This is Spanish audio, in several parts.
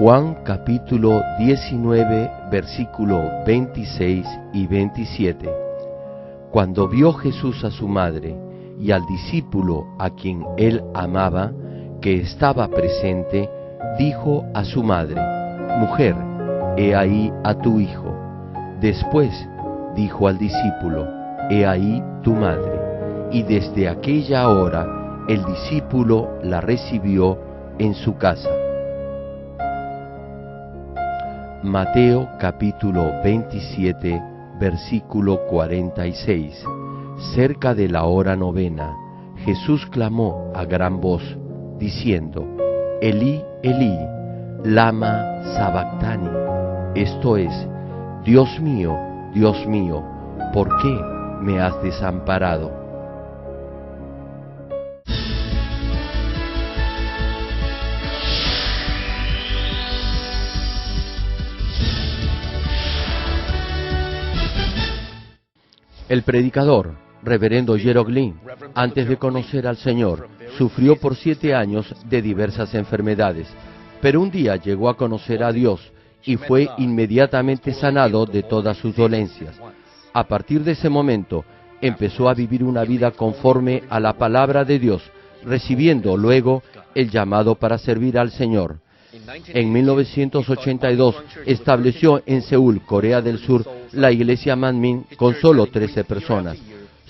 Juan capítulo 19, versículo 26 y 27. Cuando vio Jesús a su madre y al discípulo a quien él amaba, que estaba presente, dijo a su madre: Mujer, he ahí a tu hijo. Después dijo al discípulo: He ahí tu madre. Y desde aquella hora el discípulo la recibió en su casa. Mateo capítulo 27, versículo 46. Cerca de la hora novena, Jesús clamó a gran voz, diciendo: Elí, Elí, lama sabactani. Esto es: Dios mío, ¿por qué me has desamparado? El predicador, reverendo Gerald Green, antes de conocer al Señor, sufrió por 7 años de diversas enfermedades, pero un día llegó a conocer a Dios y fue inmediatamente sanado de todas sus dolencias. A partir de ese momento, empezó a vivir una vida conforme a la palabra de Dios, recibiendo luego el llamado para servir al Señor. En 1982 estableció en Seúl, Corea del Sur, la iglesia Manmin con solo 13 personas.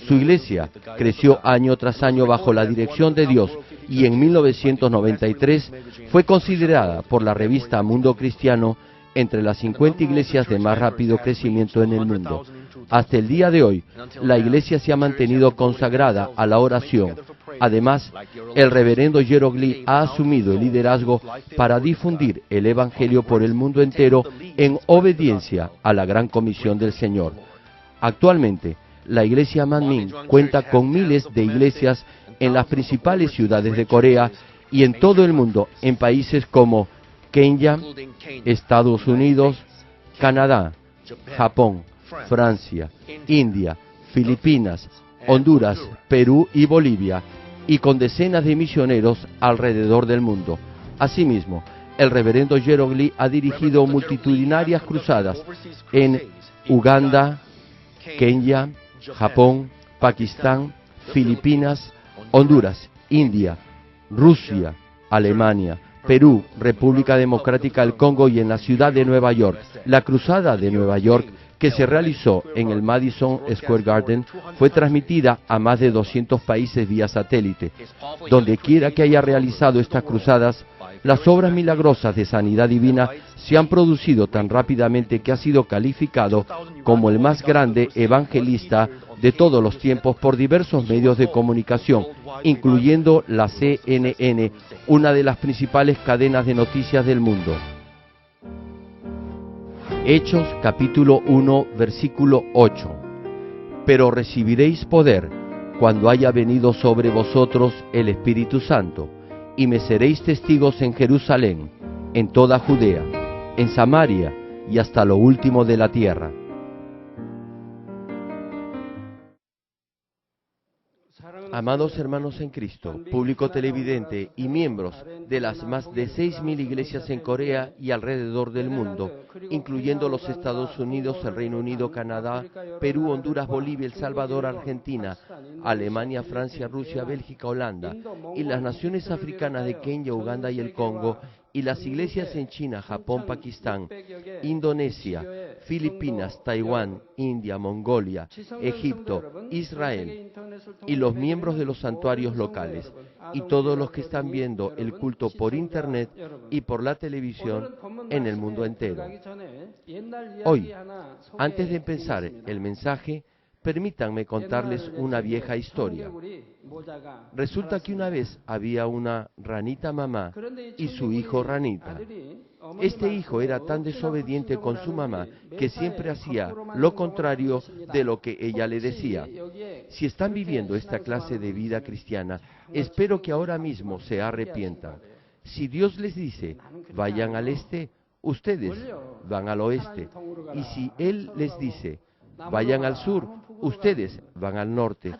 Su iglesia creció año tras año bajo la dirección de Dios y en 1993 fue considerada por la revista Mundo Cristiano entre las 50 iglesias de más rápido crecimiento en el mundo. Hasta el día de hoy, la iglesia se ha mantenido consagrada a la oración. Además, el reverendo Gerald Green ha asumido el liderazgo para difundir el Evangelio por el mundo entero en obediencia a la gran comisión del Señor. Actualmente, la iglesia Manmin cuenta con miles de iglesias en las principales ciudades de Corea y en todo el mundo, en países como Kenia, Estados Unidos, Canadá, Japón, Francia, India, Filipinas, Honduras, Perú y Bolivia, y con decenas de misioneros alrededor del mundo. Asimismo, el reverendo Gerald Green ha dirigido multitudinarias cruzadas en Uganda, Kenia, Japón, Pakistán, Filipinas, Honduras, India, Rusia, Alemania, Perú, República Democrática del Congo y en la ciudad de Nueva York. La cruzada de Nueva York, que se realizó en el Madison Square Garden, fue transmitida a más de 200 países vía satélite. Donde quiera que haya realizado estas cruzadas, las obras milagrosas de sanidad divina se han producido tan rápidamente que ha sido calificado como el más grande evangelista de todos los tiempos por diversos medios de comunicación, incluyendo la CNN, una de las principales cadenas de noticias del mundo. Hechos capítulo 1, versículo 8. Pero recibiréis poder cuando haya venido sobre vosotros el Espíritu Santo, y me seréis testigos en Jerusalén, en toda Judea, en Samaria y hasta lo último de la tierra. Amados hermanos en Cristo, público televidente y miembros de las más de 6.000 iglesias en Corea y alrededor del mundo, incluyendo los Estados Unidos, el Reino Unido, Canadá, Perú, Honduras, Bolivia, El Salvador, Argentina, Alemania, Francia, Rusia, Bélgica, Holanda, y las naciones africanas de Kenia, Uganda y el Congo, y las iglesias en China, Japón, Pakistán, Indonesia, Filipinas, Taiwán, India, Mongolia, Egipto, Israel, y los miembros de los santuarios locales, y todos los que están viendo el culto por internet y por la televisión en el mundo entero. Hoy, antes de empezar el mensaje, permítanme contarles una vieja historia. Resulta que una vez había una ranita mamá y su hijo ranita. Este hijo era tan desobediente con su mamá que siempre hacía lo contrario de lo que ella le decía. Si están viviendo esta clase de vida cristiana, espero que ahora mismo se arrepientan. Si Dios les dice, vayan al este, ustedes van al oeste. Y si Él les dice, vayan al sur, ustedes van al norte.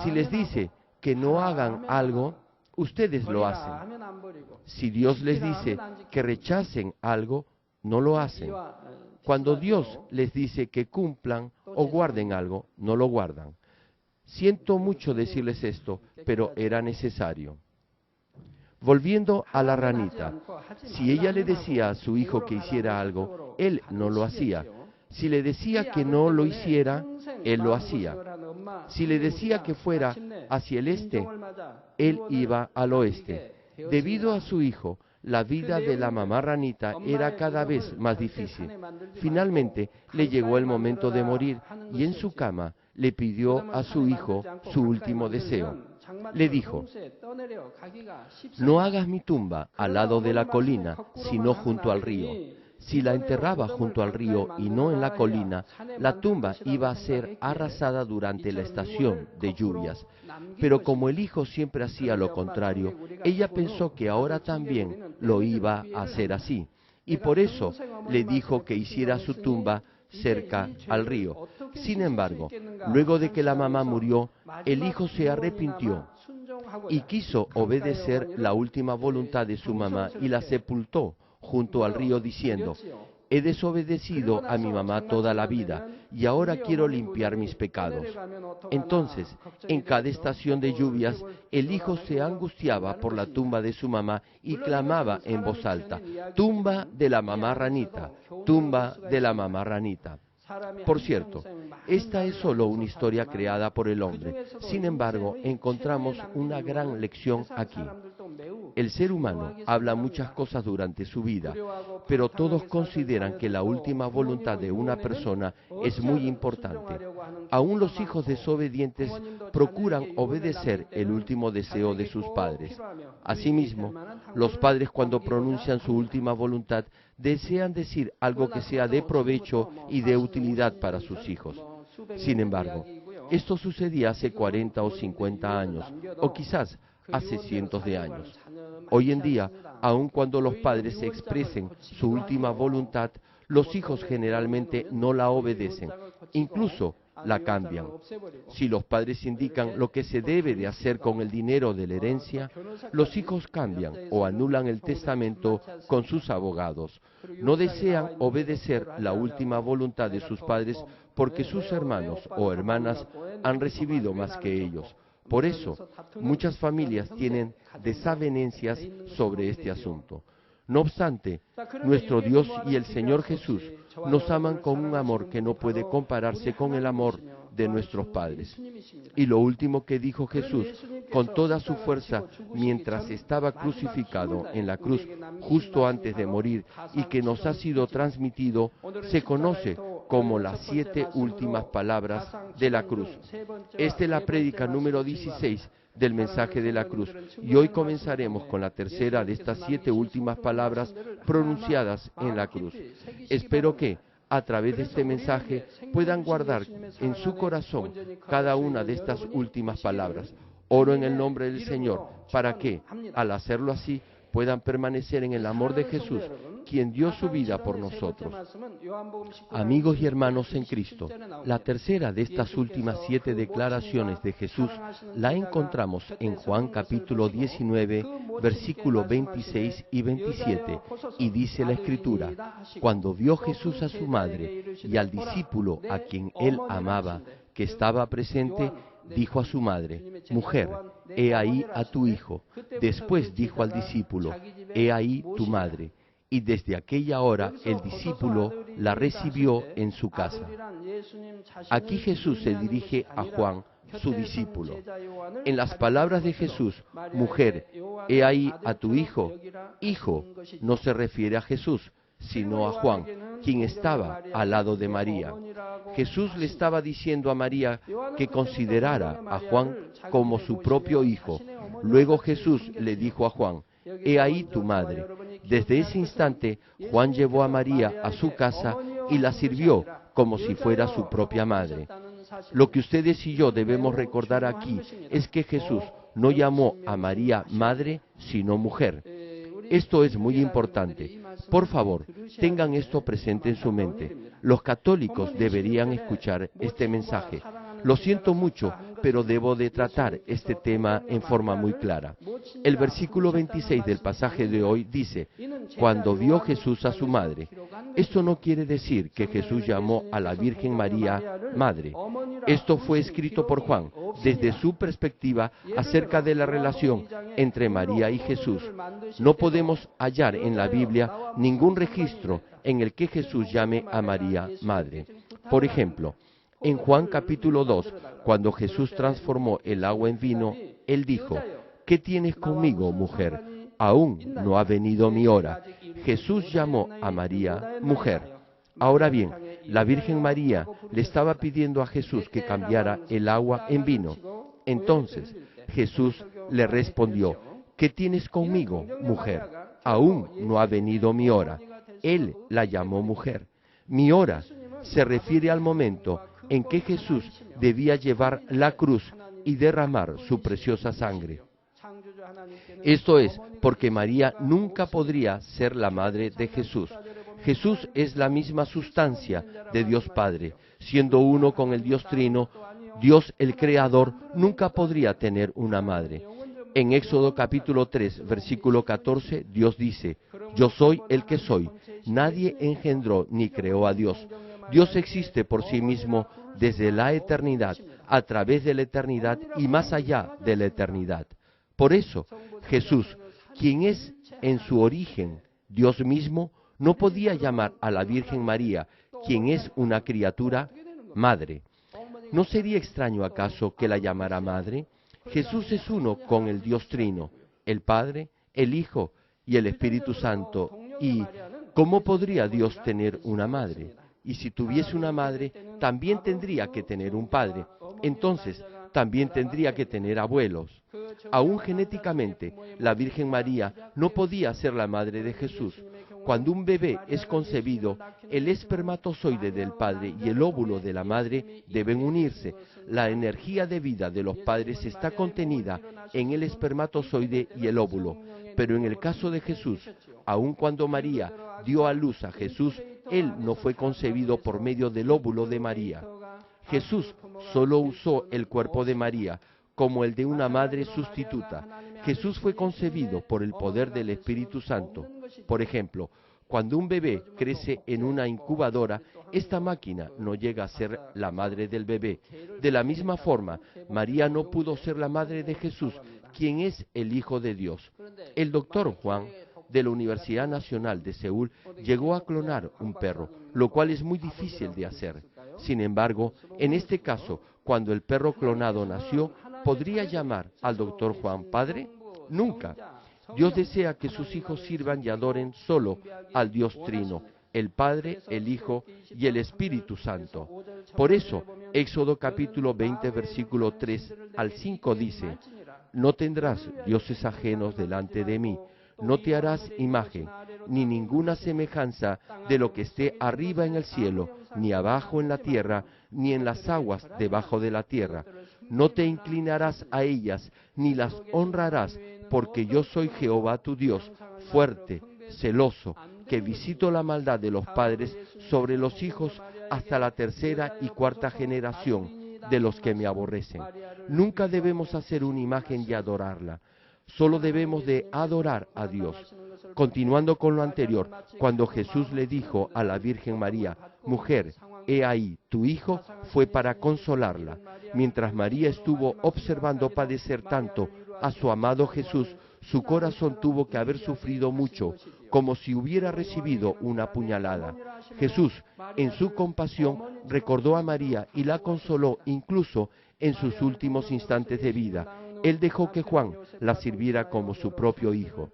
Si les dice que no hagan algo, ustedes lo hacen. Si Dios les dice que rechacen algo, no lo hacen. Cuando Dios les dice que cumplan o guarden algo, no lo guardan. Siento mucho decirles esto, pero era necesario. Volviendo a la ranita, si ella le decía a su hijo que hiciera algo, él no lo hacía. Si le decía que no lo hiciera, él lo hacía. Si le decía que fuera hacia el este, él iba al oeste. Debido a su hijo, la vida de la mamá ranita era cada vez más difícil. Finalmente, le llegó el momento de morir y en su cama le pidió a su hijo su último deseo. Le dijo: no hagas mi tumba al lado de la colina, sino junto al río. Si la enterraba junto al río y no en la colina, la tumba iba a ser arrasada durante la estación de lluvias. Pero como el hijo siempre hacía lo contrario, ella pensó que ahora también lo iba a hacer así. Y por eso le dijo que hiciera su tumba cerca al río. Sin embargo, luego de que la mamá murió, el hijo se arrepintió y quiso obedecer la última voluntad de su mamá y la sepultó junto al río diciendo: he desobedecido a mi mamá toda la vida y ahora quiero limpiar mis pecados. Entonces, en cada estación de lluvias, el hijo se angustiaba por la tumba de su mamá y clamaba en voz alta: tumba de la mamá ranita, tumba de la mamá ranita. Por cierto, esta es solo una historia creada por el hombre. Sin embargo, encontramos una gran lección aquí. El ser humano habla muchas cosas durante su vida, pero todos consideran que la última voluntad de una persona es muy importante. Aún los hijos desobedientes procuran obedecer el último deseo de sus padres. Asimismo, los padres, cuando pronuncian su última voluntad, desean decir algo que sea de provecho y de utilidad para sus hijos. Sin embargo, esto sucedía hace 40 o 50 años, o quizás hace cientos de años. Hoy en día, aun cuando los padres expresen su última voluntad, los hijos generalmente no la obedecen, incluso la cambian. Si los padres indican lo que se debe de hacer con el dinero de la herencia, los hijos cambian o anulan el testamento con sus abogados. No desean obedecer la última voluntad de sus padres porque sus hermanos o hermanas han recibido más que ellos. Por eso, muchas familias tienen desavenencias sobre este asunto. No obstante, nuestro Dios y el Señor Jesús nos aman con un amor que no puede compararse con el amor de nuestros padres. Y lo último que dijo Jesús con toda su fuerza mientras estaba crucificado en la cruz justo antes de morir y que nos ha sido transmitido, se conoce como las 7 últimas palabras de la cruz. Esta es la prédica número 16 del mensaje de la cruz, y hoy comenzaremos con la tercera de estas 7 últimas palabras pronunciadas en la cruz. Espero que, a través de este mensaje, puedan guardar en su corazón cada una de estas últimas palabras. Oro en el nombre del Señor, para que, al hacerlo así, puedan permanecer en el amor de Jesús, quien dio su vida por nosotros. Amigos y hermanos en Cristo, la tercera de estas últimas 7 declaraciones de Jesús la encontramos en Juan capítulo 19, versículos 26 y 27, y dice la Escritura: cuando vio Jesús a su madre y al discípulo a quien él amaba, que estaba presente, dijo a su madre: mujer, he ahí a tu hijo. Después dijo al discípulo: he ahí tu madre. Y desde aquella hora el discípulo la recibió en su casa. Aquí Jesús se dirige a Juan, su discípulo. En las palabras de Jesús, mujer, he ahí a tu hijo, hijo, no se refiere a Jesús, sino a Juan, quien estaba al lado de María. Jesús le estaba diciendo a María que considerara a Juan como su propio hijo. Luego Jesús le dijo a Juan: he ahí tu madre. Desde ese instante, Juan llevó a María a su casa y la sirvió como si fuera su propia madre. Lo que ustedes y yo debemos recordar aquí es que Jesús no llamó a María madre, sino mujer. Esto es muy importante. Por favor, tengan esto presente en su mente. Los católicos deberían escuchar este mensaje. Lo siento mucho, pero debo de tratar este tema en forma muy clara. El versículo 26 del pasaje de hoy dice, cuando vio Jesús a su madre. Esto no quiere decir que Jesús llamó a la Virgen María madre. Esto fue escrito por Juan desde su perspectiva acerca de la relación entre María y Jesús. No podemos hallar en la Biblia ningún registro en el que Jesús llame a María madre. Por ejemplo, en Juan capítulo 2, cuando Jesús transformó el agua en vino, Él dijo, ¿qué tienes conmigo, mujer? Aún no ha venido mi hora. Jesús llamó a María mujer. Ahora bien, la Virgen María le estaba pidiendo a Jesús que cambiara el agua en vino. Entonces Jesús le respondió, ¿qué tienes conmigo, mujer? Aún no ha venido mi hora. Él la llamó mujer. Mi hora se refiere al momento en que Jesús debía llevar la cruz y derramar su preciosa sangre. Esto es porque María nunca podría ser la madre de Jesús. Jesús es la misma sustancia de Dios Padre. Siendo uno con el Dios Trino, Dios el Creador nunca podría tener una madre. En Éxodo capítulo 3, versículo 14, Dios dice, yo soy el que soy. Nadie engendró ni creó a Dios. Dios existe por sí mismo desde la eternidad, a través de la eternidad y más allá de la eternidad. Por eso, Jesús, quien es en su origen Dios mismo, no podía llamar a la Virgen María, quien es una criatura, madre. ¿No sería extraño acaso que la llamara madre? Jesús es uno con el Dios Trino, el Padre, el Hijo y el Espíritu Santo. ¿Y cómo podría Dios tener una madre? Y si tuviese una madre, también tendría que tener un padre. Entonces, también tendría que tener abuelos. Aún genéticamente, la Virgen María no podía ser la madre de Jesús. Cuando un bebé es concebido, el espermatozoide del padre y el óvulo de la madre deben unirse. La energía de vida de los padres está contenida en el espermatozoide y el óvulo. Pero en el caso de Jesús, aun cuando María dio a luz a Jesús, él no fue concebido por medio del óvulo de María. Jesús solo usó el cuerpo de María como el de una madre sustituta. Jesús fue concebido por el poder del Espíritu Santo. Por ejemplo, cuando un bebé crece en una incubadora, esta máquina no llega a ser la madre del bebé. De la misma forma, María no pudo ser la madre de Jesús, quien es el Hijo de Dios. El doctor Juan, de la Universidad Nacional de Seúl, llegó a clonar un perro, lo cual es muy difícil de hacer. Sin embargo, en este caso, cuando el perro clonado nació, ¿podría llamar al doctor Juan padre? Nunca. Dios desea que sus hijos sirvan y adoren solo al Dios Trino, el Padre, el Hijo y el Espíritu Santo. Por eso, Éxodo capítulo 20, versículo 3 al 5 dice, no tendrás dioses ajenos delante de mí, no te harás imagen, ni ninguna semejanza de lo que esté arriba en el cielo, ni abajo en la tierra, ni en las aguas debajo de la tierra. No te inclinarás a ellas, ni las honrarás, porque yo soy Jehová tu Dios, fuerte, celoso, que visito la maldad de los padres sobre los hijos hasta la tercera y cuarta generación de los que me aborrecen. Nunca debemos hacer una imagen y adorarla. Solo debemos de adorar a Dios. Continuando con lo anterior, cuando Jesús le dijo a la Virgen María, mujer, he ahí, tu hijo, fue para consolarla. Mientras María estuvo observando padecer tanto a su amado Jesús, su corazón tuvo que haber sufrido mucho, como si hubiera recibido una puñalada. Jesús, en su compasión, recordó a María y la consoló incluso en sus últimos instantes de vida. Él dejó que Juan la sirviera como su propio hijo.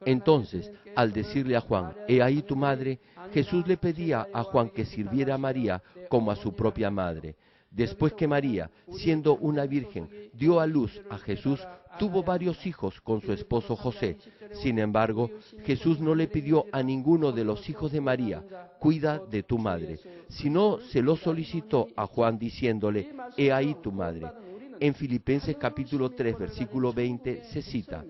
Entonces, al decirle a Juan, he ahí tu madre, Jesús le pedía a Juan que sirviera a María como a su propia madre. Después que María, siendo una virgen, dio a luz a Jesús, tuvo varios hijos con su esposo José. Sin embargo, Jesús no le pidió a ninguno de los hijos de María, cuida de tu madre, sino se lo solicitó a Juan diciéndole, he ahí tu madre. En Filipenses capítulo 3, versículo 20 se cita,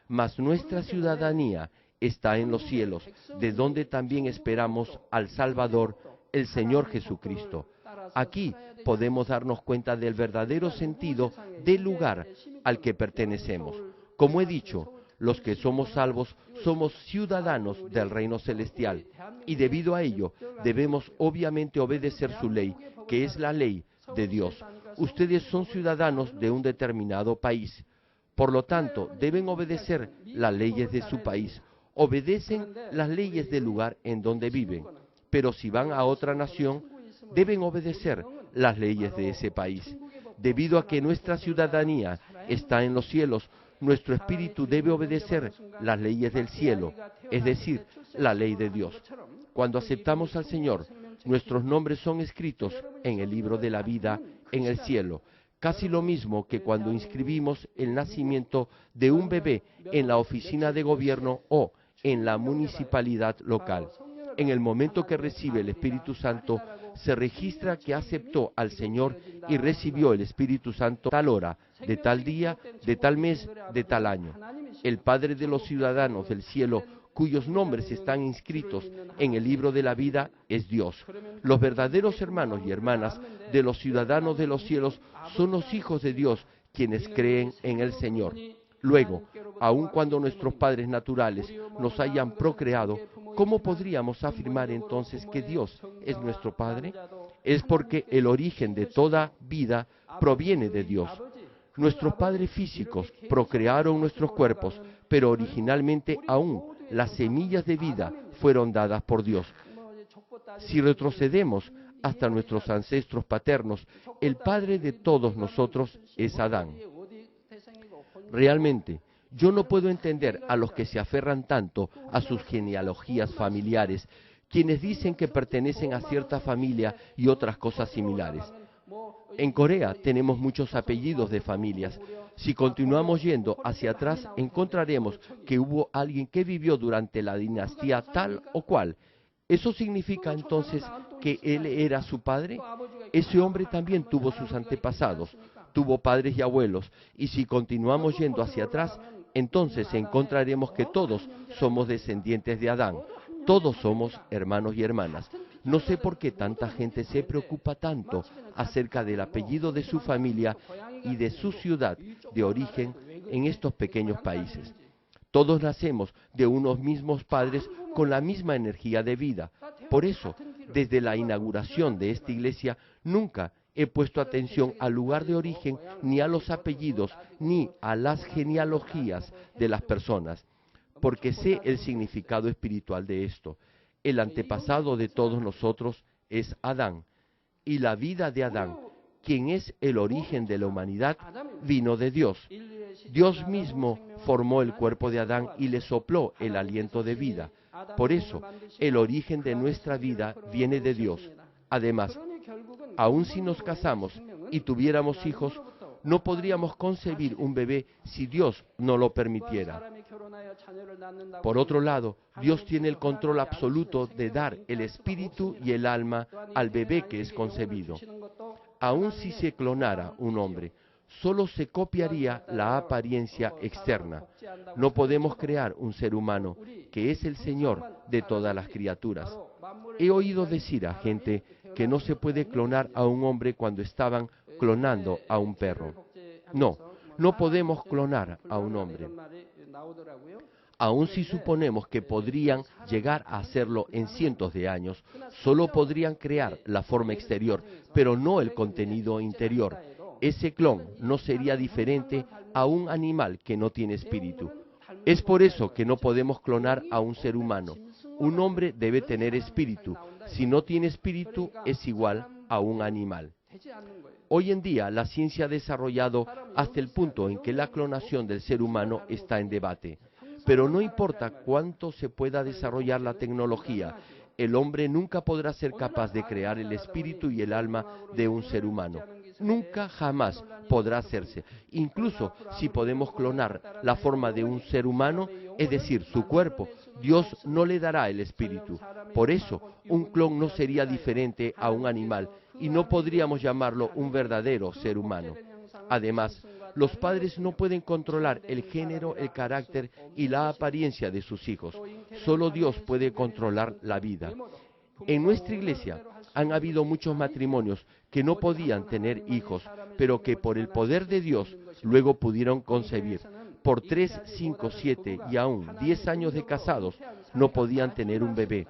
mas nuestra ciudadanía está en los cielos, de donde también esperamos al Salvador, el Señor Jesucristo. Aquí podemos darnos cuenta del verdadero sentido del lugar al que pertenecemos. Como he dicho, los que somos salvos somos ciudadanos del reino celestial y debido a ello debemos obviamente obedecer su ley, que es la ley de Dios. Ustedes son ciudadanos de un determinado país. Por lo tanto, deben obedecer las leyes de su país. Obedecen las leyes del lugar en donde viven. Pero si van a otra nación, deben obedecer las leyes de ese país. Debido a que nuestra ciudadanía está en los cielos, nuestro espíritu debe obedecer las leyes del cielo, es decir, la ley de Dios. Cuando aceptamos al Señor, nuestros nombres son escritos en el libro de la vida en el cielo. Casi lo mismo que cuando inscribimos el nacimiento de un bebé en la oficina de gobierno o en la municipalidad local. En el momento que recibe el Espíritu Santo, se registra que aceptó al Señor y recibió el Espíritu Santo tal hora, de tal día, de tal mes, de tal año. El Padre de los ciudadanos del cielo, cuyos nombres están inscritos en el libro de la vida, es Dios. Los verdaderos hermanos y hermanas de los ciudadanos de los cielos son los hijos de Dios, quienes creen en el Señor. Luego, aun cuando nuestros padres naturales nos hayan procreado, ¿cómo podríamos afirmar entonces que Dios es nuestro Padre? Es porque el origen de toda vida proviene de Dios. Nuestros padres físicos procrearon nuestros cuerpos, pero originalmente aún las semillas de vida fueron dadas por Dios. Si retrocedemos hasta nuestros ancestros paternos, el padre de todos nosotros es Adán. Realmente, yo no puedo entender a los que se aferran tanto a sus genealogías familiares, quienes dicen que pertenecen a cierta familia y otras cosas similares. En Corea tenemos muchos apellidos de familias. Si continuamos yendo hacia atrás, encontraremos que hubo alguien que vivió durante la dinastía tal o cual. ¿Eso significa entonces que él era su padre? Ese hombre también tuvo sus antepasados, tuvo padres y abuelos, y si continuamos yendo hacia atrás, entonces encontraremos que todos somos descendientes de Adán. Todos somos hermanos y hermanas. No sé por qué tanta gente se preocupa tanto acerca del apellido de su familia y de su ciudad de origen en estos pequeños países. Todos nacemos de unos mismos padres con la misma energía de vida. Por eso, desde la inauguración de esta iglesia, nunca he puesto atención al lugar de origen, ni a los apellidos, ni a las genealogías de las personas, porque sé el significado espiritual de esto. El antepasado de todos nosotros es Adán, y la vida de Adán, quien es el origen de la humanidad, vino de Dios. Dios mismo formó el cuerpo de Adán y le sopló el aliento de vida. Por eso, el origen de nuestra vida viene de Dios. Además, aun si nos casamos y tuviéramos hijos, no podríamos concebir un bebé si Dios no lo permitiera. Por otro lado, Dios tiene el control absoluto de dar el espíritu y el alma al bebé que es concebido. Aun si se clonara un hombre, solo se copiaría la apariencia externa. No podemos crear un ser humano, que es el Señor de todas las criaturas. He oído decir a gente que no se puede clonar a un hombre cuando estaban clonando a un perro. No, no podemos clonar a un hombre. Aun si suponemos que podrían llegar a hacerlo en cientos de años, solo podrían crear la forma exterior, pero no el contenido interior. Ese clon no sería diferente a un animal que no tiene espíritu. Es por eso que no podemos clonar a un ser humano. Un hombre debe tener espíritu. Si no tiene espíritu, es igual a un animal. Hoy en día, la ciencia ha desarrollado hasta el punto en que la clonación del ser humano está en debate. Pero no importa cuánto se pueda desarrollar la tecnología, el hombre nunca podrá ser capaz de crear el espíritu y el alma de un ser humano. Nunca, jamás podrá hacerse. Incluso si podemos clonar la forma de un ser humano, es decir, su cuerpo, Dios no le dará el espíritu. Por eso, un clon no sería diferente a un animal y no podríamos llamarlo un verdadero ser humano. Además, los padres no pueden controlar el género, el carácter y la apariencia de sus hijos. Solo Dios puede controlar la vida. En nuestra iglesia han habido muchos matrimonios que no podían tener hijos, pero que por el poder de Dios luego pudieron concebir. Por 3, 5, 7 y aún 10 años de casados no podían tener un bebé.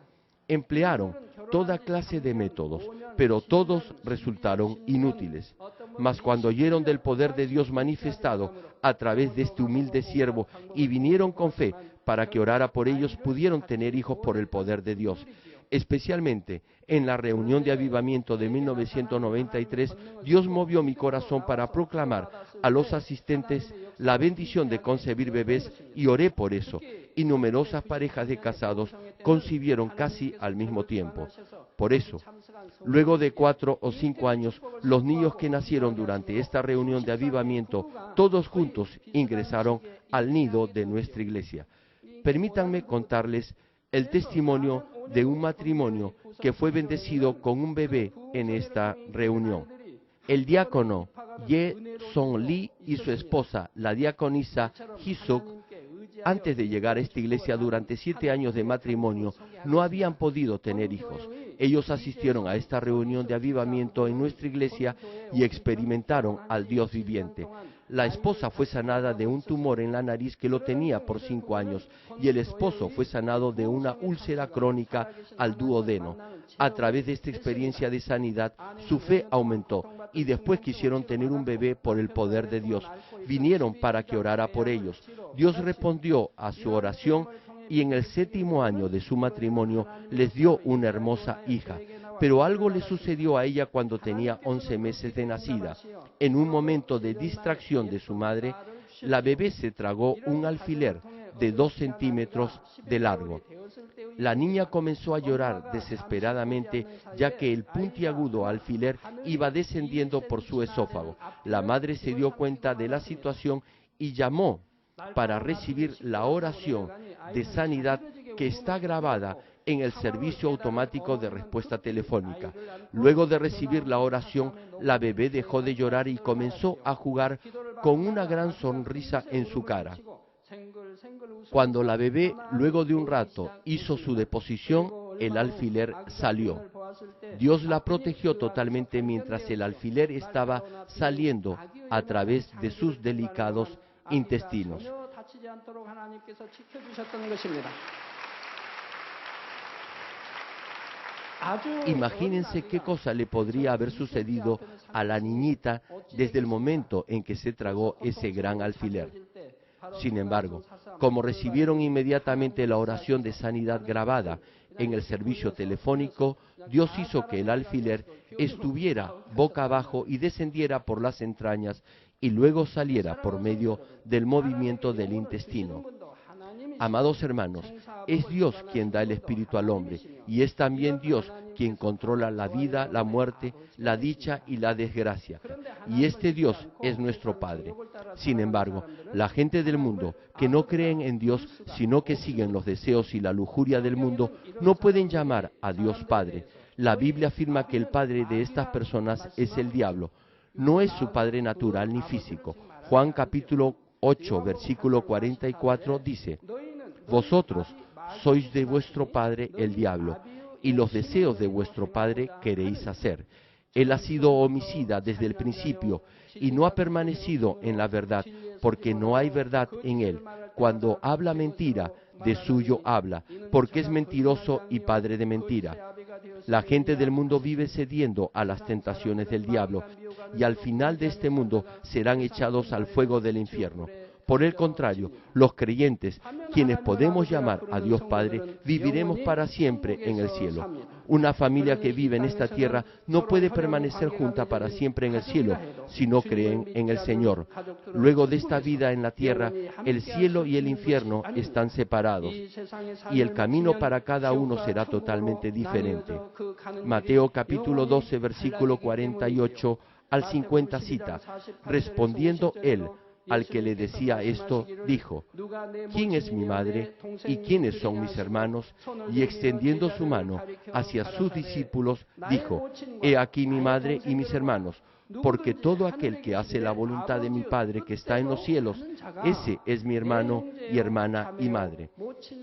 Emplearon toda clase de métodos, pero todos resultaron inútiles. Mas cuando oyeron del poder de Dios manifestado a través de este humilde siervo y vinieron con fe para que orara por ellos, pudieron tener hijos por el poder de Dios. Especialmente en la reunión de avivamiento de 1993, Dios movió mi corazón para proclamar a los asistentes la bendición de concebir bebés y oré por eso. Y numerosas parejas de casados concibieron casi al mismo tiempo. Por eso, luego de 4 o 5 años, los niños que nacieron durante esta reunión de avivamiento, todos juntos ingresaron al nido de nuestra iglesia. Permítanme contarles el testimonio de un matrimonio que fue bendecido con un bebé en esta reunión. El diácono Ye Song Lee y su esposa, la diaconisa Hee-suk, antes de llegar a esta iglesia durante 7 años de matrimonio, no habían podido tener hijos. Ellos asistieron a esta reunión de avivamiento en nuestra iglesia y experimentaron al Dios viviente. La esposa fue sanada de un tumor en la nariz que lo tenía por 5 años y el esposo fue sanado de una úlcera crónica al duodeno. A través de esta experiencia de sanidad, su fe aumentó y después quisieron tener un bebé por el poder de Dios. Vinieron para que orara por ellos. Dios respondió a su oración y en el 7º año de su matrimonio les dio una hermosa hija. Pero algo le sucedió a ella cuando tenía 11 meses de nacida. En un momento de distracción de su madre, la bebé se tragó un alfiler de 2 centímetros de largo. La niña comenzó a llorar desesperadamente, ya que el puntiagudo alfiler iba descendiendo por su esófago. La madre se dio cuenta de la situación y llamó para recibir la oración de sanidad que está grabada en el servicio automático de respuesta telefónica. Luego de recibir la oración, la bebé dejó de llorar y comenzó a jugar con una gran sonrisa en su cara. Cuando la bebé, luego de un rato, hizo su deposición, el alfiler salió. Dios la protegió totalmente mientras el alfiler estaba saliendo a través de sus delicados intestinos. Imagínense qué cosa le podría haber sucedido a la niñita desde el momento en que se tragó ese gran alfiler. Sin embargo, como recibieron inmediatamente la oración de sanidad grabada en el servicio telefónico, Dios hizo que el alfiler estuviera boca abajo y descendiera por las entrañas y luego saliera por medio del movimiento del intestino. Amados hermanos, es Dios quien da el espíritu al hombre y es también Dios quien controla la vida, la muerte, la dicha y la desgracia. Y este Dios es nuestro Padre. Sin embargo, la gente del mundo que no creen en Dios, sino que siguen los deseos y la lujuria del mundo, no pueden llamar a Dios Padre. La Biblia afirma que el padre de estas personas es el diablo. No es su padre natural ni físico. Juan capítulo 8, versículo 44 dice: vosotros sois de vuestro padre el diablo, y los deseos de vuestro padre queréis hacer. Él ha sido homicida desde el principio y no ha permanecido en la verdad, porque no hay verdad en él. Cuando habla mentira, de suyo habla, porque es mentiroso y padre de mentira. La gente del mundo vive cediendo a las tentaciones del diablo, y al final de este mundo serán echados al fuego del infierno. Por el contrario, los creyentes, quienes podemos llamar a Dios Padre, viviremos para siempre en el cielo. Una familia que vive en esta tierra no puede permanecer junta para siempre en el cielo si no creen en el Señor. Luego de esta vida en la tierra, el cielo y el infierno están separados y el camino para cada uno será totalmente diferente. Mateo capítulo 12, versículo 48 al 50 cita: respondiendo él al que le decía esto, dijo: ¿quién es mi madre y quiénes son mis hermanos? Y extendiendo su mano hacia sus discípulos, dijo: he aquí mi madre y mis hermanos, porque todo aquel que hace la voluntad de mi Padre que está en los cielos, ese es mi hermano y hermana y madre.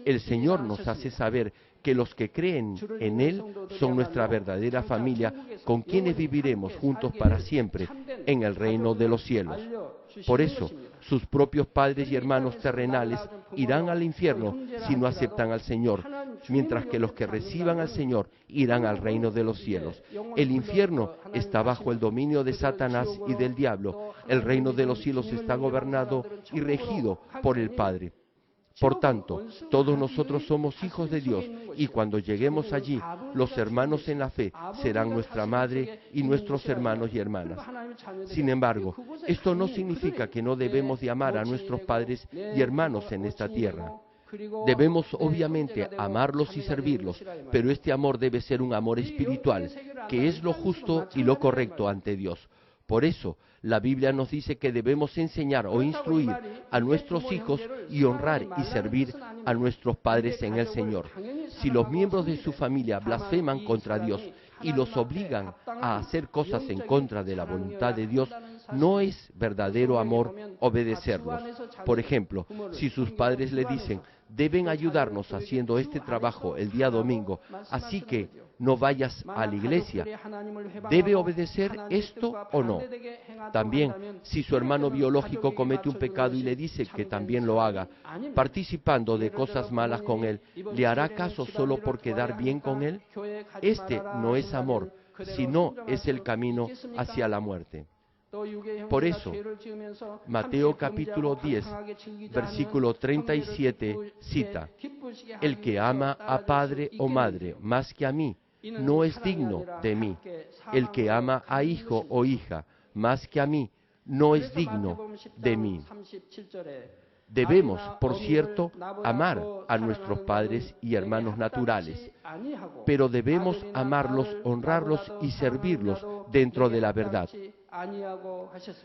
El Señor nos hace saber que los que creen en Él son nuestra verdadera familia, con quienes viviremos juntos para siempre en el reino de los cielos. Por eso, sus propios padres y hermanos terrenales irán al infierno si no aceptan al Señor, mientras que los que reciban al Señor irán al reino de los cielos. El infierno está bajo el dominio de Satanás y del diablo. El reino de los cielos está gobernado y regido por el Padre. Por tanto, todos nosotros somos hijos de Dios, y cuando lleguemos allí, los hermanos en la fe serán nuestra madre y nuestros hermanos y hermanas. Sin embargo, esto no significa que no debemos de amar a nuestros padres y hermanos en esta tierra. Debemos obviamente amarlos y servirlos, pero este amor debe ser un amor espiritual, que es lo justo y lo correcto ante Dios. Por eso, la Biblia nos dice que debemos enseñar o instruir a nuestros hijos y honrar y servir a nuestros padres en el Señor. Si los miembros de su familia blasfeman contra Dios y los obligan a hacer cosas en contra de la voluntad de Dios, no es verdadero amor obedecerlos. Por ejemplo, si sus padres le dicen, deben ayudarnos haciendo este trabajo el día domingo, así que no vayas a la iglesia, ¿debe obedecer esto o no? También, si su hermano biológico comete un pecado y le dice que también lo haga, participando de cosas malas con él, ¿le hará caso solo por quedar bien con él? Este no es amor, sino es el camino hacia la muerte. Por eso, Mateo capítulo 10, versículo 37 cita, el que ama a padre o madre más que a mí, no es digno de mí. El que ama a hijo o hija más que a mí, no es digno de mí. Debemos, por cierto, amar a nuestros padres y hermanos naturales, pero debemos amarlos, honrarlos y servirlos dentro de la verdad.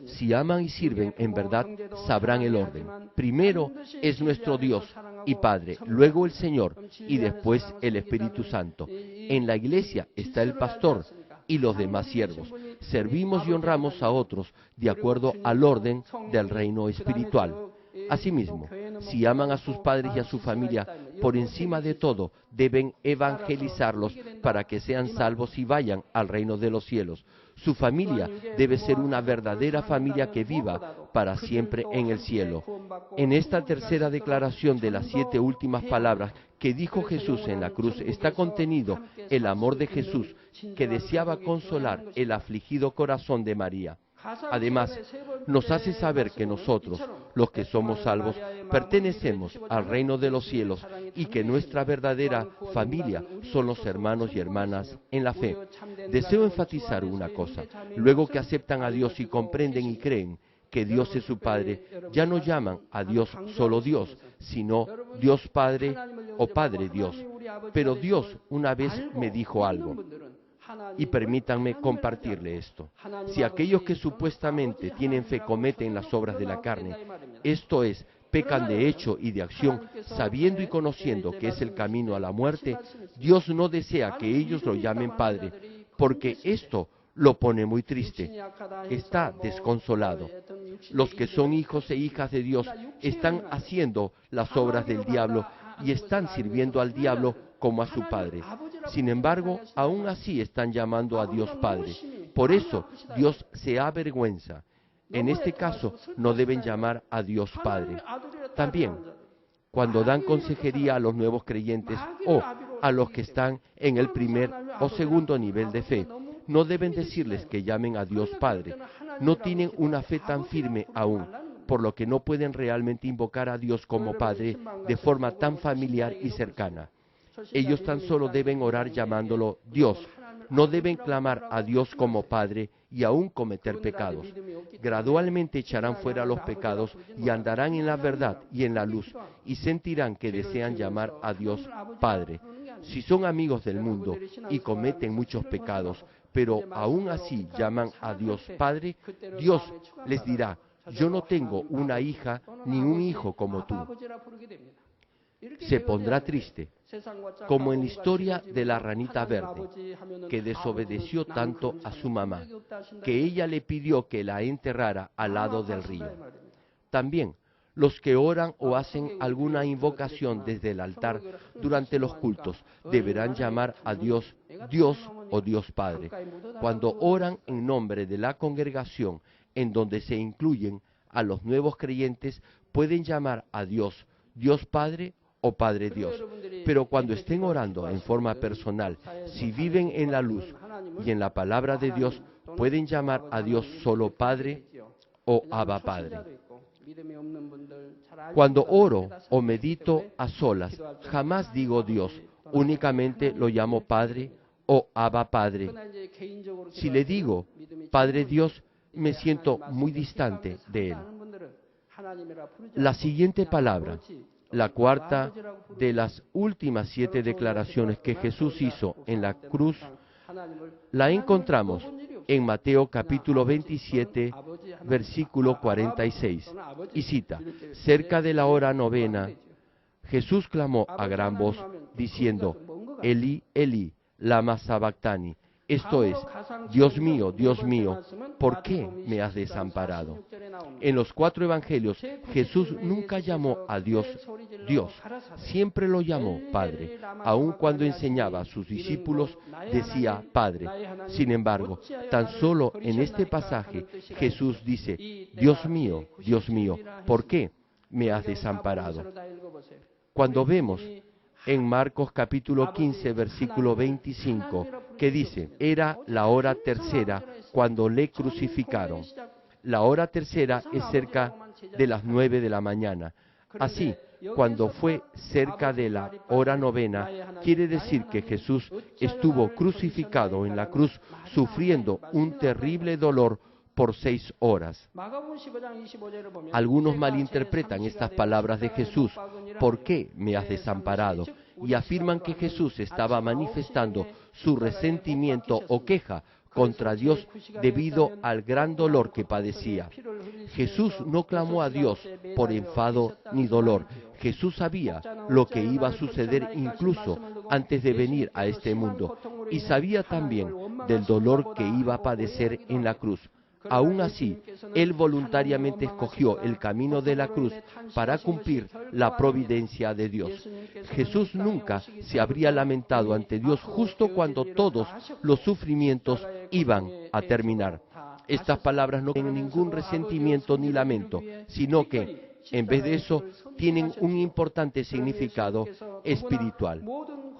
Si aman y sirven en verdad, sabrán el orden. Primero es nuestro Dios y Padre, luego el Señor y después el Espíritu Santo. En la iglesia está el pastor y los demás siervos. Servimos y honramos a otros de acuerdo al orden del reino espiritual. Asimismo, si aman a sus padres y a su familia, por encima de todo, deben evangelizarlos para que sean salvos y vayan al reino de los cielos. Su familia debe ser una verdadera familia que viva para siempre en el cielo. En esta tercera declaración de las 7 últimas palabras que dijo Jesús en la cruz está contenido el amor de Jesús, que deseaba consolar el afligido corazón de María. Además, nos hace saber que nosotros, los que somos salvos, pertenecemos al reino de los cielos y que nuestra verdadera familia son los hermanos y hermanas en la fe. Deseo enfatizar una cosa. Luego que aceptan a Dios y comprenden y creen que Dios es su Padre, ya no llaman a Dios solo Dios, sino Dios Padre o Padre Dios. Pero Dios una vez me dijo algo. Y permítanme compartirle esto. Si aquellos que supuestamente tienen fe cometen las obras de la carne, esto es, pecan de hecho y de acción, sabiendo y conociendo que es el camino a la muerte, Dios no desea que ellos lo llamen Padre, porque esto lo pone muy triste. Está desconsolado. Los que son hijos e hijas de Dios están haciendo las obras del diablo y están sirviendo al diablo como a su padre. Sin embargo, aún así están llamando a Dios Padre. Por eso, Dios se avergüenza. En este caso, no deben llamar a Dios Padre. También, cuando dan consejería a los nuevos creyentes o a los que están en el primer o segundo nivel de fe, no deben decirles que llamen a Dios Padre. No tienen una fe tan firme aún, por lo que no pueden realmente invocar a Dios como Padre de forma tan familiar y cercana. Ellos tan solo deben orar llamándolo Dios. No deben clamar a Dios como Padre y aún cometer pecados. Gradualmente echarán fuera los pecados y andarán en la verdad y en la luz y sentirán que desean llamar a Dios Padre. Si son amigos del mundo y cometen muchos pecados, pero aún así llaman a Dios Padre, Dios les dirá, yo no tengo una hija ni un hijo como tú. Se pondrá triste, como en la historia de la ranita verde, que desobedeció tanto a su mamá, que ella le pidió que la enterrara al lado del río. También, Los que oran o hacen alguna invocación desde el altar durante los cultos deberán llamar a Dios Dios o Dios Padre. Cuando oran en nombre de la congregación en donde se incluyen a los nuevos creyentes, pueden llamar a Dios Dios Padre o Padre Dios. Pero cuando estén orando en forma personal, si viven en la luz y en la palabra de Dios, pueden llamar a Dios solo Padre o Abba Padre. Cuando oro o medito a solas, jamás digo Dios, únicamente lo llamo Padre o Abba Padre. Si le digo Padre Dios, me siento muy distante de Él. La siguiente palabra, la cuarta de las últimas 7 declaraciones que Jesús hizo en la cruz, la encontramos en Mateo capítulo 27, versículo 46, y cita: cerca de la hora novena, Jesús clamó a gran voz, diciendo: Elí, Elí, lama sabactani. Esto es: Dios mío, ¿por qué me has desamparado? En los 4 evangelios, Jesús nunca llamó a Dios Dios, siempre lo llamó Padre. Aun cuando enseñaba a sus discípulos, decía Padre. Sin embargo, tan solo en este pasaje, Jesús dice: Dios mío, ¿por qué me has desamparado? Cuando vemos en Marcos capítulo 15, versículo 25, que dice: era la hora tercera cuando le crucificaron. La hora tercera es cerca de las 9 de la mañana. Así, cuando fue cerca de la hora novena, quiere decir que Jesús estuvo crucificado en la cruz, sufriendo un terrible dolor por 6 horas. Algunos malinterpretan estas palabras de Jesús: ¿por qué me has desamparado? Y afirman que Jesús estaba manifestando su resentimiento o queja contra Dios debido al gran dolor que padecía. Jesús no clamó a Dios por enfado ni dolor. Jesús sabía lo que iba a suceder incluso antes de venir a este mundo, y sabía también del dolor que iba a padecer en la cruz. Aún así, Él voluntariamente escogió el camino de la cruz para cumplir la providencia de Dios. Jesús nunca se habría lamentado ante Dios justo cuando todos los sufrimientos iban a terminar. Estas palabras no tienen ningún resentimiento ni lamento, sino que, en vez de eso, tienen un importante significado espiritual.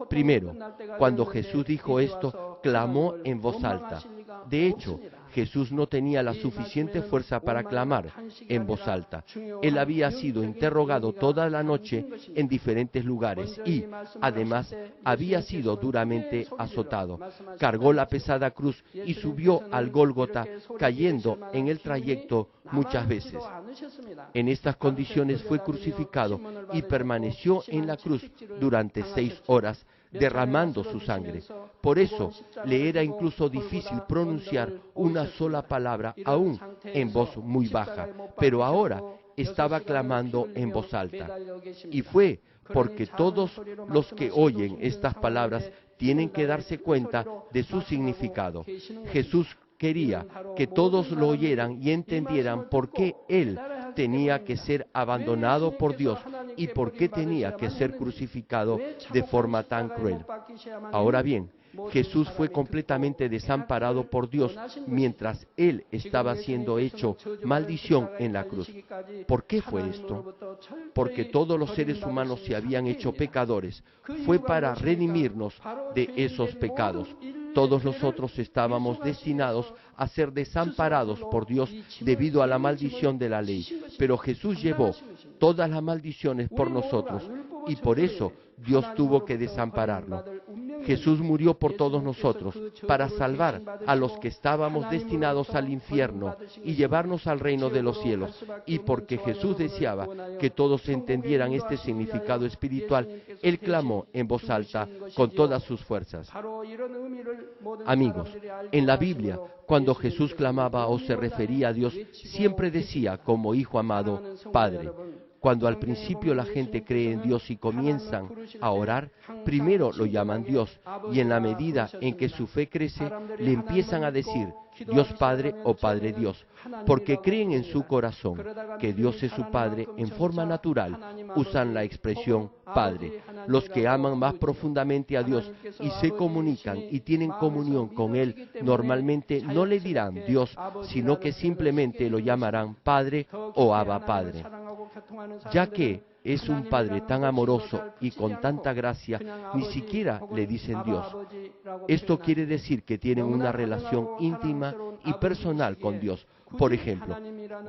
Primero, cuando Jesús dijo esto, clamó en voz alta. De hecho, Jesús no tenía la suficiente fuerza para clamar en voz alta. Él había sido interrogado toda la noche en diferentes lugares y, además, había sido duramente azotado. Cargó la pesada cruz y subió al Gólgota, cayendo en el trayecto muchas veces. En estas condiciones fue crucificado y permaneció en la cruz durante 6 horas, derramando su sangre. Por eso le era incluso difícil pronunciar una sola palabra, aún en voz muy baja, pero ahora estaba clamando en voz alta. Y fue porque todos los que oyen estas palabras tienen que darse cuenta de su significado. Jesús quería que todos lo oyeran y entendieran por qué Él tenía que ser abandonado por Dios y por qué tenía que ser crucificado de forma tan cruel. Ahora bien, Jesús fue completamente desamparado por Dios mientras Él estaba siendo hecho maldición en la cruz. ¿Por qué fue esto? Porque todos los seres humanos se habían hecho pecadores. Fue para redimirnos de esos pecados. Todos nosotros estábamos destinados a ser desamparados por Dios debido a la maldición de la ley. Pero Jesús llevó todas las maldiciones por nosotros y por eso Dios tuvo que desampararlo. Jesús murió por todos nosotros para salvar a los que estábamos destinados al infierno y llevarnos al reino de los cielos. Y porque Jesús deseaba que todos entendieran este significado espiritual, Él clamó en voz alta con todas sus fuerzas. Amigos, en la Biblia, cuando Jesús clamaba o se refería a Dios, siempre decía como hijo amado, Padre. Cuando al principio la gente cree en Dios y comienzan a orar, primero lo llaman Dios, y en la medida en que su fe crece, le empiezan a decir Dios Padre o Padre Dios, porque creen en su corazón que Dios es su Padre. En forma natural usan la expresión Padre. Los que aman más profundamente a Dios y se comunican y tienen comunión con Él, normalmente no le dirán Dios, sino que simplemente lo llamarán Padre o Abba Padre. Ya que es un Padre tan amoroso y con tanta gracia, ni siquiera le dicen Dios. Esto quiere decir que tienen una relación íntima y personal con Dios. Por ejemplo,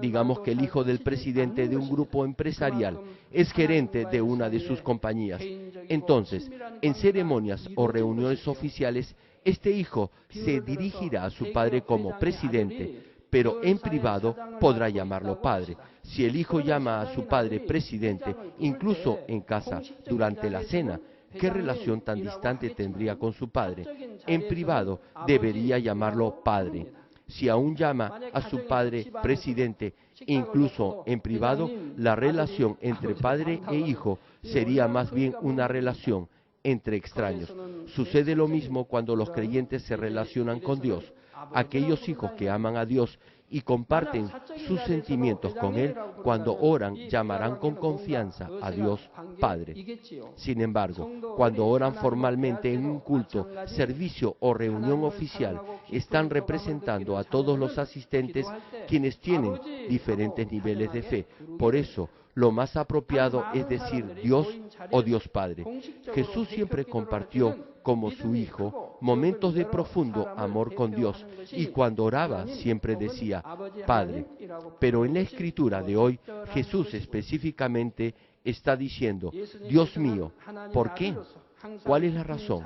digamos que el hijo del presidente de un grupo empresarial es gerente de una de sus compañías. Entonces, en ceremonias o reuniones oficiales, este hijo se dirigirá a su padre como presidente, pero en privado podrá llamarlo padre. Si el hijo llama a su padre presidente, incluso en casa, durante la cena, ¿qué relación tan distante tendría con su padre? En privado debería llamarlo padre. Si aún llama a su padre presidente, incluso en privado, la relación entre padre e hijo sería más bien una relación entre extraños. Sucede lo mismo cuando los creyentes se relacionan con Dios. Aquellos hijos que aman a Dios y comparten sus sentimientos con Él, cuando oran, llamarán con confianza a Dios Padre. Sin embargo, cuando oran formalmente en un culto, servicio o reunión oficial, están representando a todos los asistentes, quienes tienen diferentes niveles de fe. Por eso, lo más apropiado es decir Dios o Dios Padre. Jesús siempre compartió, como su Hijo, momentos de profundo amor con Dios, y cuando oraba siempre decía Padre. Pero en la Escritura de hoy, Jesús específicamente está diciendo Dios mío. ¿Por qué? ¿Cuál es la razón?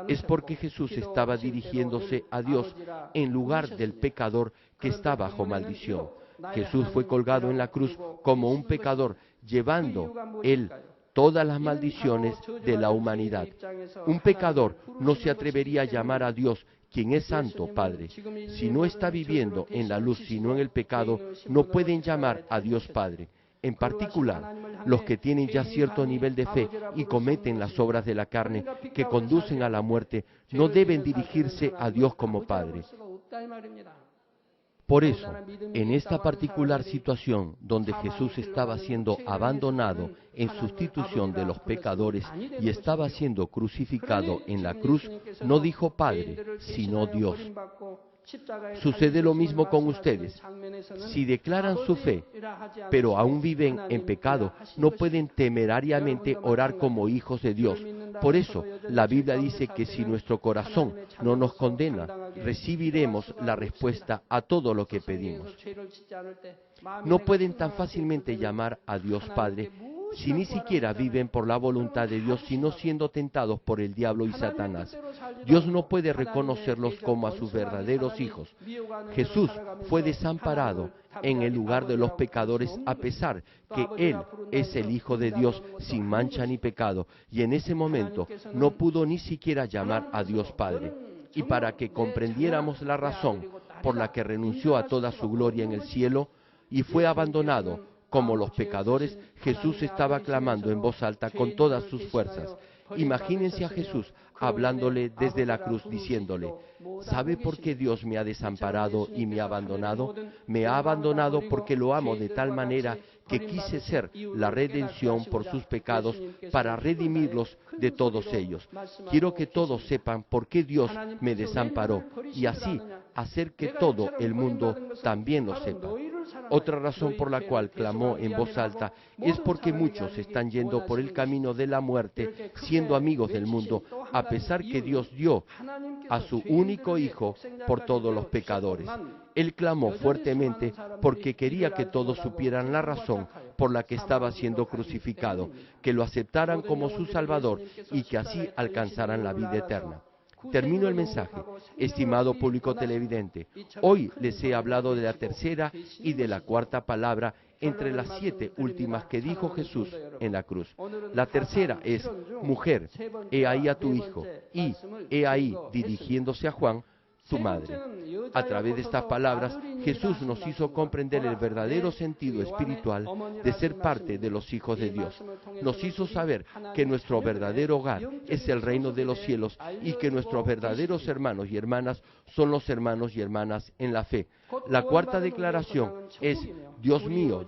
Es porque Jesús estaba dirigiéndose a Dios en lugar del pecador que está bajo maldición. Jesús fue colgado en la cruz como un pecador, llevando Él todas las maldiciones de la humanidad. Un pecador no se atrevería a llamar a Dios, quien es santo, Padre. Si no está viviendo en la luz, sino en el pecado, no pueden llamar a Dios Padre. En particular, los que tienen ya cierto nivel de fe y cometen las obras de la carne que conducen a la muerte, no deben dirigirse a Dios como Padre. Por eso, en esta particular situación donde Jesús estaba siendo abandonado en sustitución de los pecadores y estaba siendo crucificado en la cruz, no dijo Padre, sino Dios. Sucede lo mismo con ustedes. Si declaran su fe, pero aún viven en pecado, no pueden temerariamente orar como hijos de Dios. Por eso, la Biblia dice que si nuestro corazón no nos condena, recibiremos la respuesta a todo lo que pedimos. No pueden tan fácilmente llamar a Dios Padre si ni siquiera viven por la voluntad de Dios, sino siendo tentados por el diablo y Satanás. Dios no puede reconocerlos como a sus verdaderos hijos. Jesús fue desamparado en el lugar de los pecadores, a pesar que Él es el Hijo de Dios sin mancha ni pecado, y en ese momento no pudo ni siquiera llamar a Dios Padre. Y para que comprendiéramos la razón por la que renunció a toda su gloria en el cielo y fue abandonado como los pecadores, Jesús estaba clamando en voz alta con todas sus fuerzas. Imagínense a Jesús hablándole desde la cruz, diciéndole, ¿sabe por qué Dios me ha desamparado y me ha abandonado? Me ha abandonado porque lo amo de tal manera que quise ser la redención por sus pecados para redimirlos de todos ellos. Quiero que todos sepan por qué Dios me desamparó y así hacer que todo el mundo también lo sepa. Otra razón por la cual clamó en voz alta es porque muchos están yendo por el camino de la muerte, siendo amigos del mundo, a pesar que Dios dio a su único Hijo por todos los pecadores. Él clamó fuertemente porque quería que todos supieran la razón por la que estaba siendo crucificado, que lo aceptaran como su Salvador y que así alcanzaran la vida eterna. Termino el mensaje, estimado público televidente. Hoy les he hablado de la tercera y de la cuarta palabra entre las 7 últimas que dijo Jesús en la cruz. La tercera es, mujer, he ahí a tu hijo, y he ahí, dirigiéndose a Juan, tu madre. A través de estas palabras, Jesús nos hizo comprender el verdadero sentido espiritual de ser parte de los hijos de Dios. Nos hizo saber que nuestro verdadero hogar es el reino de los cielos y que nuestros verdaderos hermanos y hermanas son los hermanos y hermanas en la fe. La cuarta declaración es: Dios mío,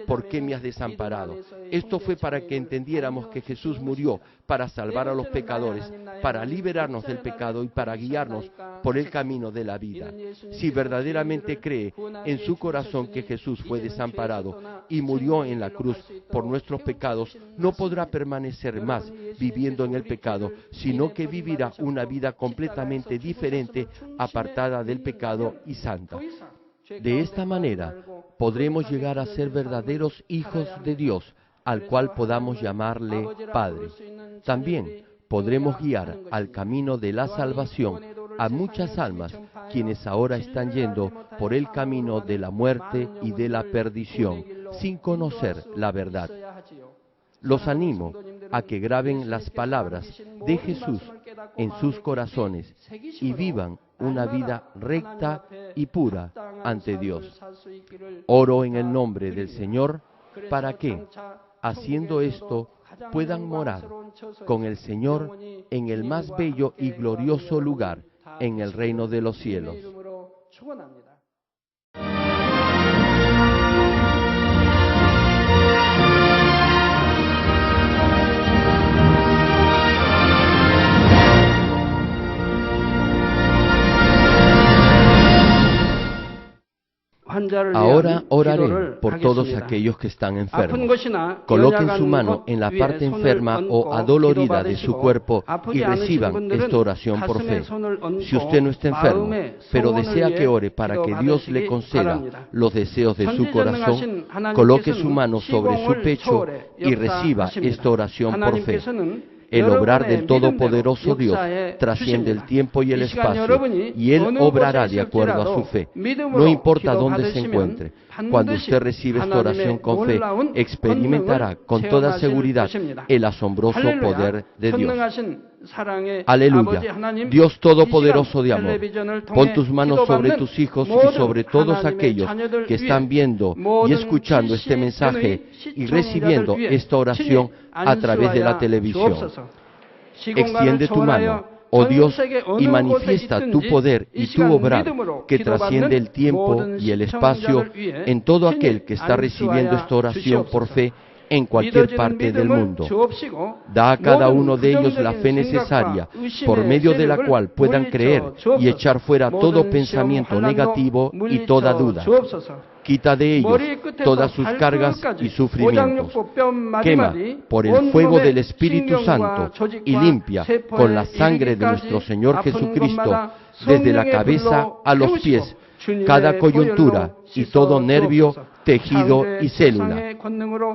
¿por qué me has desamparado? Esto fue para que entendiéramos que Jesús murió para salvar a los pecadores, para liberarnos del pecado y para guiarnos por el camino de la vida. Si verdaderamente cree en su corazón que Jesús fue desamparado y murió en la cruz por nuestros pecados, no podrá permanecer más viviendo en el pecado, sino que vivirá una vida completamente diferente, apartada del pecado y santa. De esta manera, podremos llegar a ser verdaderos hijos de Dios, al cual podamos llamarle Padre. También podremos guiar al camino de la salvación a muchas almas, quienes ahora están yendo por el camino de la muerte y de la perdición, sin conocer la verdad. Los animo a que graben las palabras de Jesús en sus corazones y vivan una vida recta y pura ante Dios. Oro en el nombre del Señor para que, haciendo esto, puedan morar con el Señor en el más bello y glorioso lugar, en el reino de los cielos. Ahora oraré por todos aquellos que están enfermos. Coloquen su mano en la parte enferma o adolorida de su cuerpo y reciban esta oración por fe. Si usted no está enfermo, pero desea que ore para que Dios le conceda los deseos de su corazón, coloque su mano sobre su pecho y reciba esta oración por fe. El obrar del Todopoderoso Dios trasciende el tiempo y el espacio, y Él obrará de acuerdo a su fe. No importa dónde se encuentre, cuando usted recibe esta oración con fe, experimentará con toda seguridad el asombroso poder de Dios. Aleluya. Dios Todopoderoso de amor, pon tus manos sobre tus hijos y sobre todos aquellos que están viendo y escuchando este mensaje y recibiendo esta oración a través de la televisión. Extiende tu mano, oh Dios, y manifiesta tu poder y tu obrar que trasciende el tiempo y el espacio en todo aquel que está recibiendo esta oración por fe en cualquier parte del mundo. Da a cada uno de ellos la fe necesaria, por medio de la cual puedan creer y echar fuera todo pensamiento negativo y toda duda. Quita de ellos todas sus cargas y sufrimientos. Quema por el fuego del Espíritu Santo y limpia con la sangre de nuestro Señor Jesucristo, desde la cabeza a los pies, cada coyuntura y todo nervio, tejido y célula.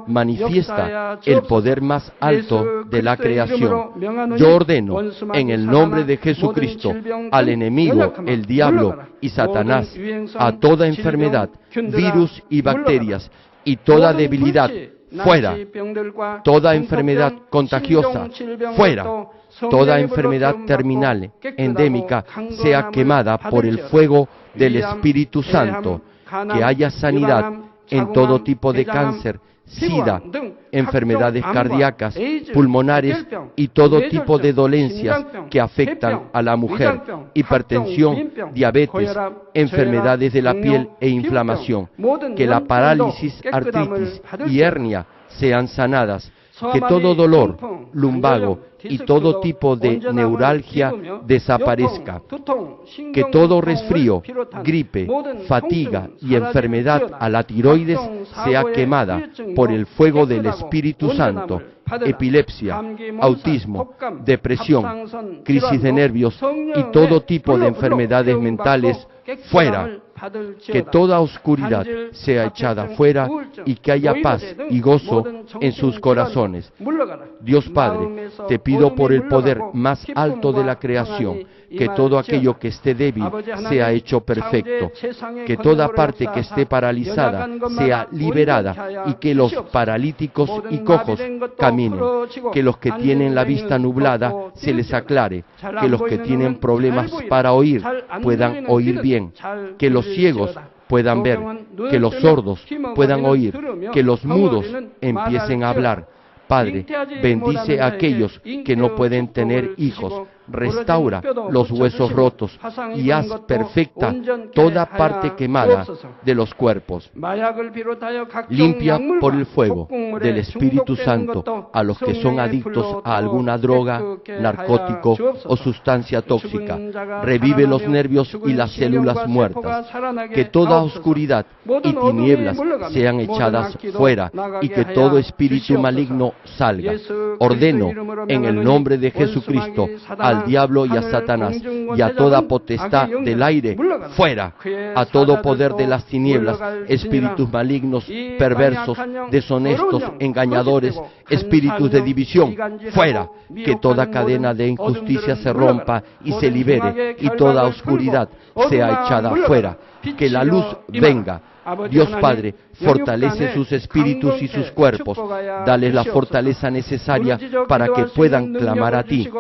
Manifiesta el poder más alto de la creación. Yo ordeno en el nombre de Jesucristo al enemigo, el diablo y Satanás, a toda enfermedad, virus y bacterias y toda debilidad, fuera. Toda enfermedad contagiosa, fuera. Toda enfermedad terminal, endémica, sea quemada por el fuego del Espíritu Santo. Que haya sanidad en todo tipo de cáncer, SIDA, enfermedades cardíacas, pulmonares y todo tipo de dolencias que afectan a la mujer, hipertensión, diabetes, enfermedades de la piel e inflamación. Que la parálisis, artritis y hernia sean sanadas. Que todo dolor, lumbago y todo tipo de neuralgia desaparezca. Que todo resfrío, gripe, fatiga y enfermedad a la tiroides sea quemada por el fuego del Espíritu Santo. Epilepsia, autismo, depresión, crisis de nervios y todo tipo de enfermedades mentales, fuera. Que toda oscuridad sea echada fuera y que haya paz y gozo en sus corazones. Dios Padre, te pido por el poder más alto de la creación que todo aquello que esté débil sea hecho perfecto, que toda parte que esté paralizada sea liberada y que los paralíticos y cojos caminen, que los que tienen la vista nublada se les aclare, que los que tienen problemas para oír puedan oír bien, que los ciegos puedan ver, que los sordos puedan oír, que los mudos empiecen a hablar. Padre, bendice a aquellos que no pueden tener hijos, restaura los huesos rotos y haz perfecta toda parte quemada de los cuerpos. Limpia por el fuego del Espíritu Santo a los que son adictos a alguna droga, narcótico o sustancia tóxica. Revive los nervios y las células muertas. Que toda oscuridad y tinieblas sean echadas fuera y que todo espíritu maligno salga. Ordeno en el nombre de Jesucristo al diablo y a Satanás y a toda potestad del aire fuera, a todo poder de las tinieblas, espíritus malignos, perversos, deshonestos, engañadores, espíritus de división fuera, que toda cadena de injusticia se rompa y se libere y toda oscuridad sea echada fuera, que la luz venga. Dios Padre, fortalece sus espíritus y sus cuerpos, dales la fortaleza necesaria para que puedan clamar a ti.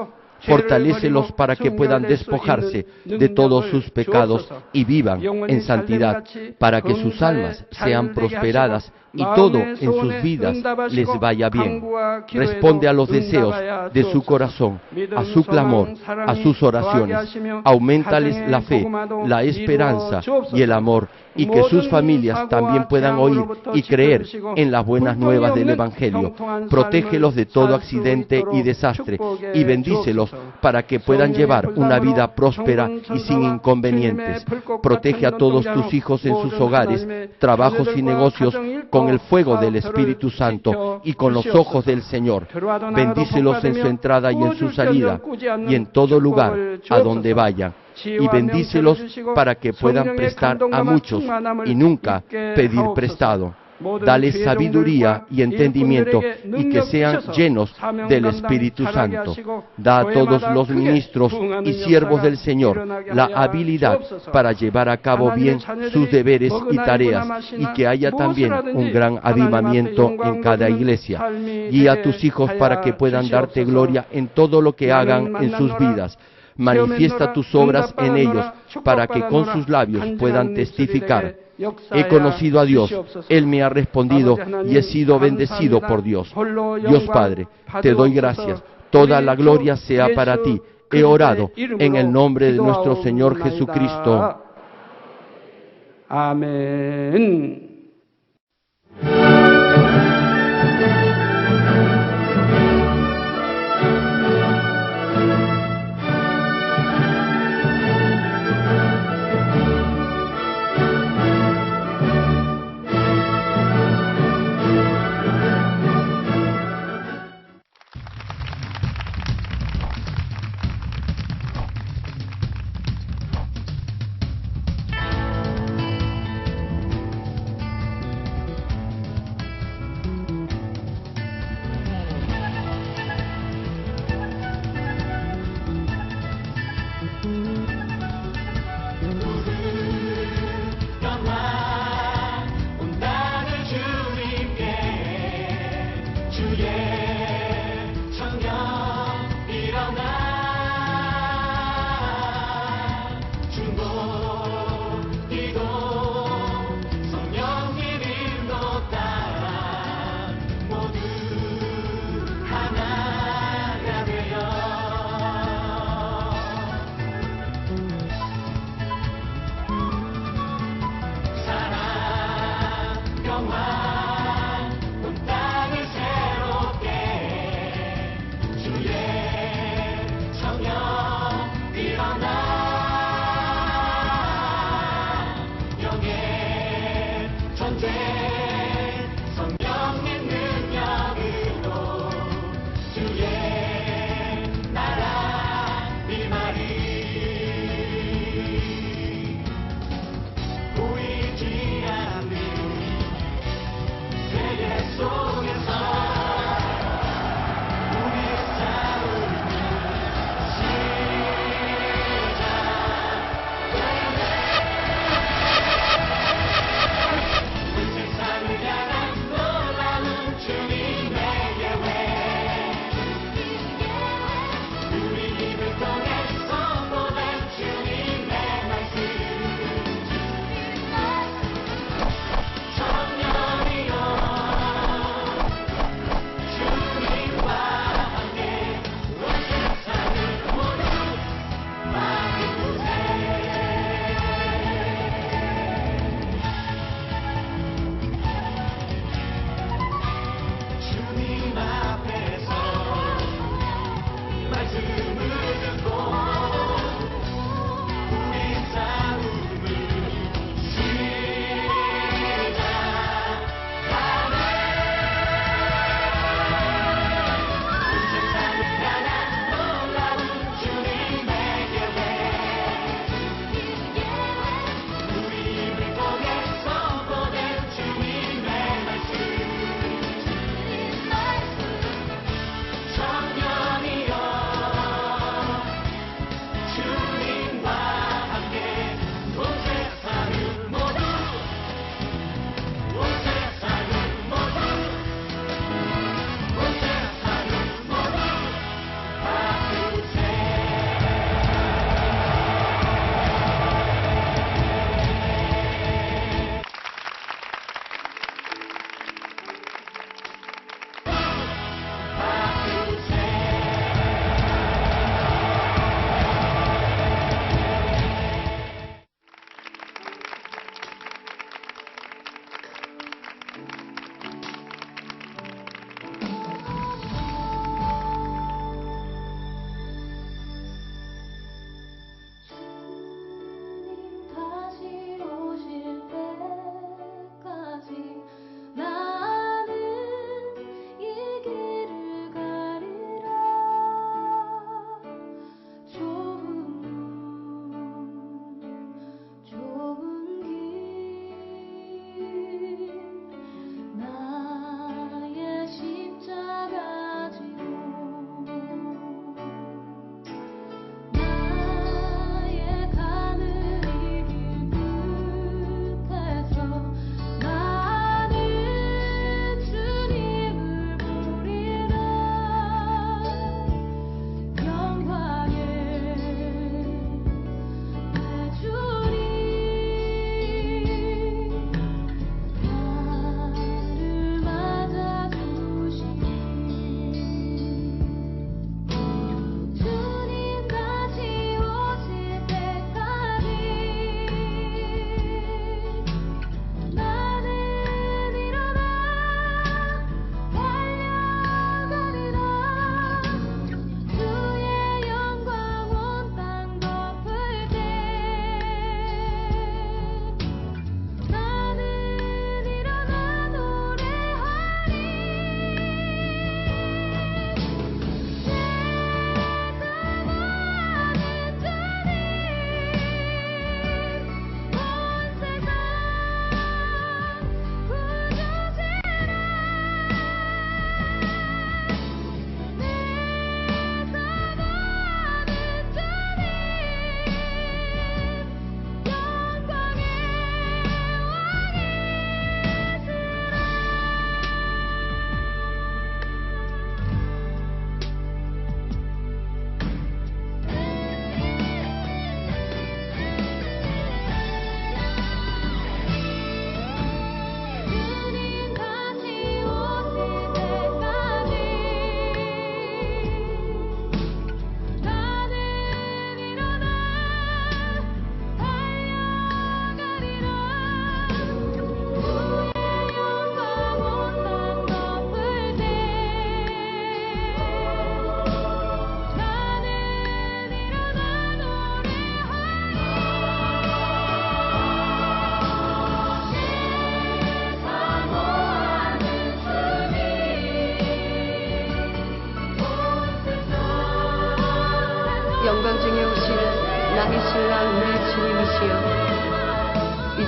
Fortalécelos para que puedan despojarse de todos sus pecados y vivan en santidad, para que sus almas sean prosperadas y todo en sus vidas les vaya bien. Responde a los deseos de su corazón, a su clamor, a sus oraciones. Auméntales la fe, la esperanza y el amor, y que sus familias también puedan oír y creer en las buenas nuevas del Evangelio. Protégelos de todo accidente y desastre y bendícelos para que puedan llevar una vida próspera y sin inconvenientes. Protege a todos tus hijos en sus hogares, trabajos y negocios con el fuego del Espíritu Santo y con los ojos del Señor. Bendícelos en su entrada y en su salida y en todo lugar a donde vayan. Y bendícelos para que puedan prestar a muchos y nunca pedir prestado. Dales sabiduría y entendimiento y que sean llenos del Espíritu Santo. Da a todos los ministros y siervos del Señor la habilidad para llevar a cabo bien sus deberes y tareas y que haya también un gran avivamiento en cada iglesia. Guía a tus hijos para que puedan darte gloria en todo lo que hagan en sus vidas. Manifiesta tus obras en ellos para que con sus labios puedan testificar. He conocido a Dios, Él me ha respondido y he sido bendecido por Dios. Dios Padre, te doy gracias, toda la gloria sea para ti. He orado en el nombre de nuestro Señor Jesucristo. Amén.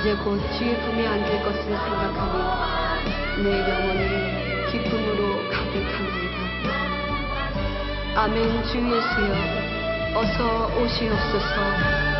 이제 곧 주의 품에 앉을 것을 생각하니 내 영혼이 기쁨으로 가득하나이다. 아멘. 주 예수여 어서 오시옵소서.